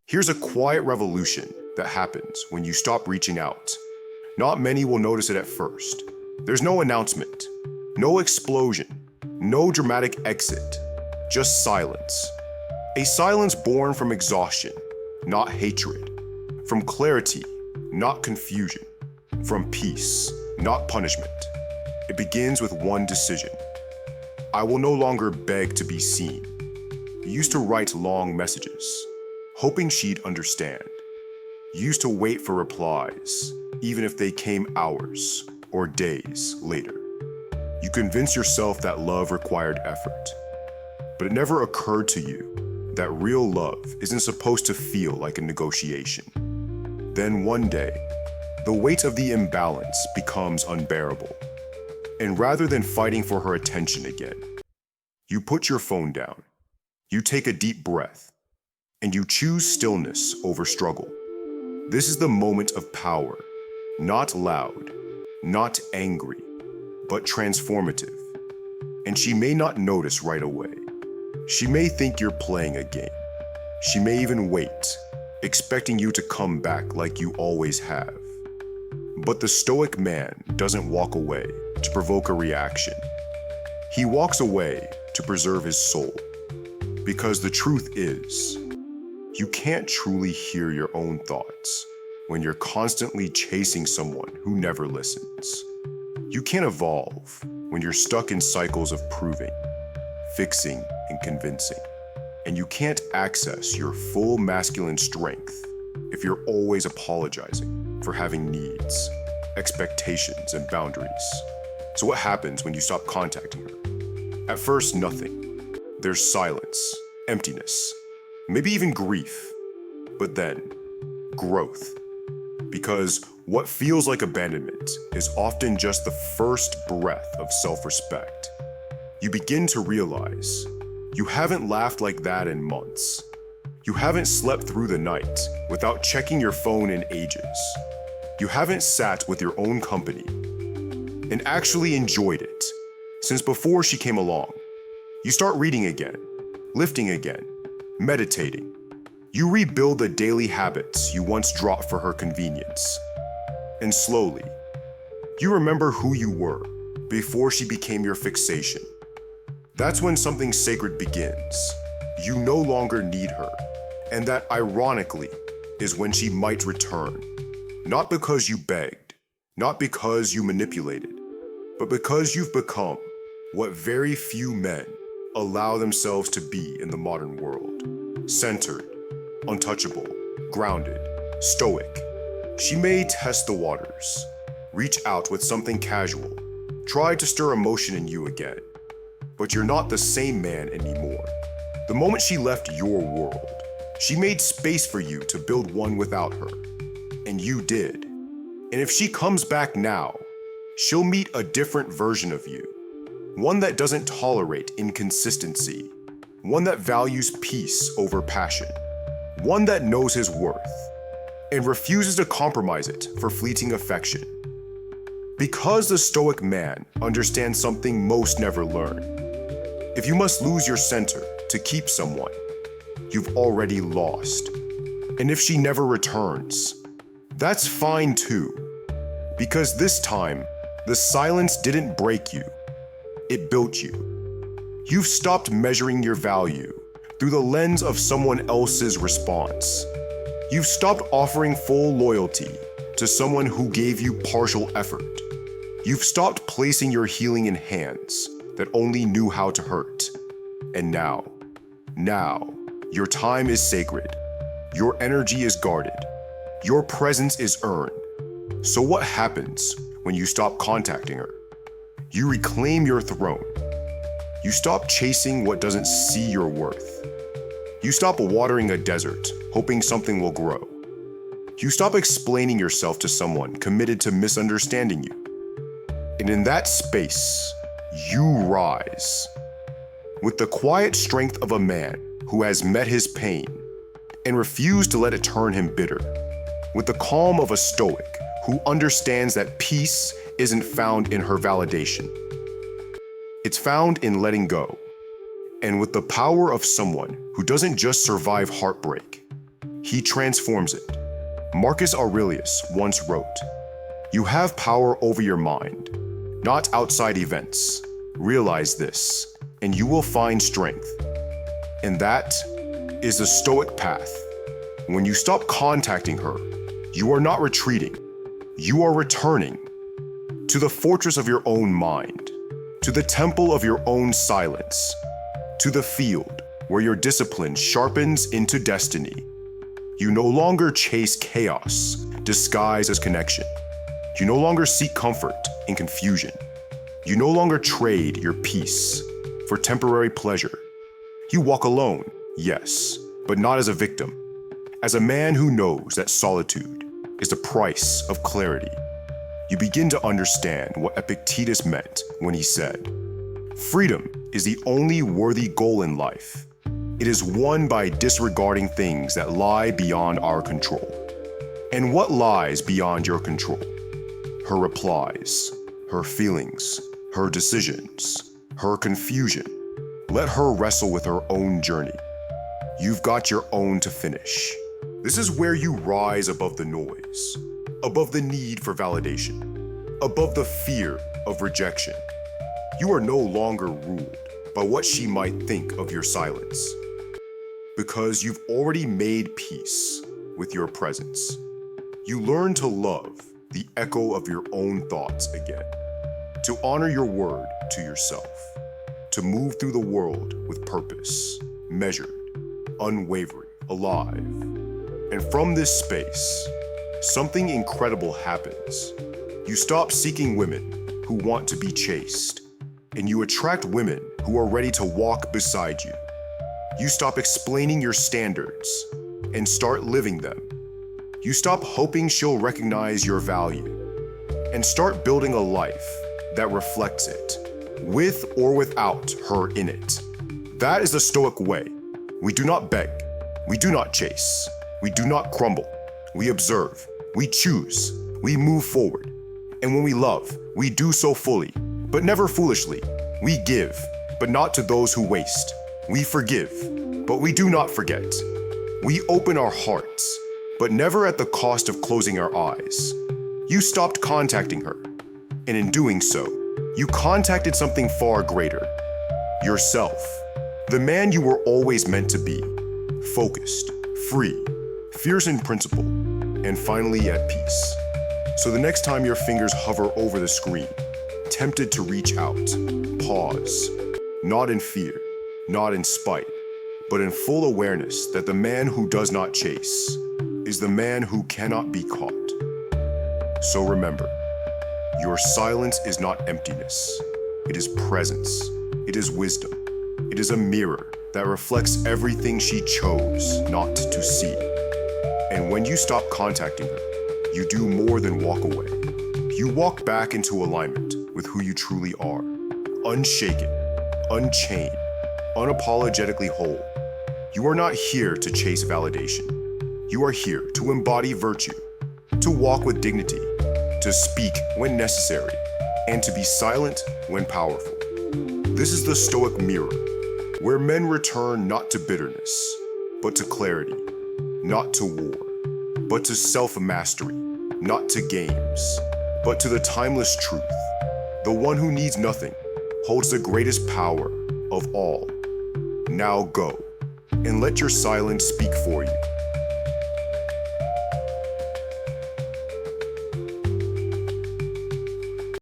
Here's a quiet revolution that happens when you stop reaching out. Not many will notice it at first. There's no announcement, no explosion, no dramatic exit, just silence. A silence born from exhaustion, not hatred, from clarity, not confusion, from peace, not punishment. It begins with one decision. I will no longer beg to be seen. You used to write long messages, hoping she'd understand. You used to wait for replies, even if they came hours or days later. You convinced yourself that love required effort, but it never occurred to you that real love isn't supposed to feel like a negotiation. Then one day, the weight of the imbalance becomes unbearable. And rather than fighting for her attention again, you put your phone down, you take a deep breath, and you choose stillness over struggle. This is the moment of power, not loud, not angry, but transformative. And she may not notice right away. She may think you're playing a game. She may even wait, expecting you to come back like you always have. But the Stoic man doesn't walk away to provoke a reaction. He walks away to preserve his soul. Because the truth is, you can't truly hear your own thoughts when you're constantly chasing someone who never listens. You can't evolve when you're stuck in cycles of proving, fixing, and convincing. And you can't access your full masculine strength if you're always apologizing for having needs, expectations, and boundaries. So what happens when you stop contacting her? At first, nothing. There's silence, emptiness, maybe even grief. But then, growth. Because what feels like abandonment is often just the first breath of self-respect. You begin to realize you haven't laughed like that in months. You haven't slept through the night without checking your phone in ages. You haven't sat with your own company and actually enjoyed it since before she came along. You start reading again, lifting again, meditating. You rebuild the daily habits you once dropped for her convenience. And slowly, you remember who you were before she became your fixation. That's when something sacred begins. You no longer need her. And that, ironically, is when she might return. Not because you begged, not because you manipulated, but because you've become what very few men allow themselves to be in the modern world. Centered, untouchable, grounded, stoic. She may test the waters, reach out with something casual, try to stir emotion in you again. But you're not the same man anymore. The moment she left your world, she made space for you to build one without her. And you did. And if she comes back now, she'll meet a different version of you. One that doesn't tolerate inconsistency. One that values peace over passion. One that knows his worth and refuses to compromise it for fleeting affection. Because the Stoic man understands something most never learn. If you must lose your center to keep someone, you've already lost. And if she never returns, that's fine too. Because this time, the silence didn't break you, it built you. You've stopped measuring your value through the lens of someone else's response. You've stopped offering full loyalty to someone who gave you partial effort. You've stopped placing your healing in hands that only knew how to hurt. And now, your time is sacred. Your energy is guarded. Your presence is earned. So what happens when you stop contacting her? You reclaim your throne. You stop chasing what doesn't see your worth. You stop watering a desert, hoping something will grow. You stop explaining yourself to someone committed to misunderstanding you. And in that space, you rise. With the quiet strength of a man who has met his pain and refused to let it turn him bitter. With the calm of a Stoic who understands that peace isn't found in her validation. It's found in letting go. And with the power of someone who doesn't just survive heartbreak, he transforms it. Marcus Aurelius once wrote, "You have power over your mind, not outside events. Realize this, and you will find strength." And that is the Stoic path. When you stop contacting her, you are not retreating. You are returning to the fortress of your own mind, to the temple of your own silence, to the field where your discipline sharpens into destiny. You no longer chase chaos disguised as connection. You no longer seek comfort in confusion. You no longer trade your peace for temporary pleasure. You walk alone, yes, but not as a victim. As a man who knows that solitude is the price of clarity. You begin to understand what Epictetus meant when he said, "Freedom is the only worthy goal in life. It is won by disregarding things that lie beyond our control." And what lies beyond your control? Her replies, her feelings, her decisions, her confusion. Let her wrestle with her own journey. You've got your own to finish. This is where you rise above the noise, above the need for validation, above the fear of rejection. You are no longer ruled by what she might think of your silence, because you've already made peace with your presence. You learn to love the echo of your own thoughts again, to honor your word to yourself, to move through the world with purpose, measured, unwavering, alive. And from this space, something incredible happens. You stop seeking women who want to be chased, and you attract women who are ready to walk beside you. You stop explaining your standards and start living them. You stop hoping she'll recognize your value and start building a life that reflects it, with or without her in it. That is the Stoic way. We do not beg. We do not chase. We do not crumble. We observe. We choose. We move forward. And when we love, we do so fully, but never foolishly. We give, but not to those who waste. We forgive, but we do not forget. We open our hearts, but never at the cost of closing our eyes. You stopped contacting her, and in doing so, you contacted something far greater. Yourself, the man you were always meant to be, focused, free, fierce in principle, and finally at peace. So the next time your fingers hover over the screen, tempted to reach out, pause, not in fear, not in spite, but in full awareness that the man who does not chase is the man who cannot be caught. So remember, your silence is not emptiness. It is presence. It is wisdom. It is a mirror that reflects everything she chose not to see. And when you stop contacting her, you do more than walk away. You walk back into alignment with who you truly are, unshaken, unchained, unapologetically whole. You are not here to chase validation. You are here to embody virtue, to walk with dignity, to speak when necessary, and to be silent when powerful. This is the Stoic mirror, where men return not to bitterness, but to clarity, not to war, but to self-mastery, not to games, but to the timeless truth. The one who needs nothing holds the greatest power of all. Now go, and let your silence speak for you.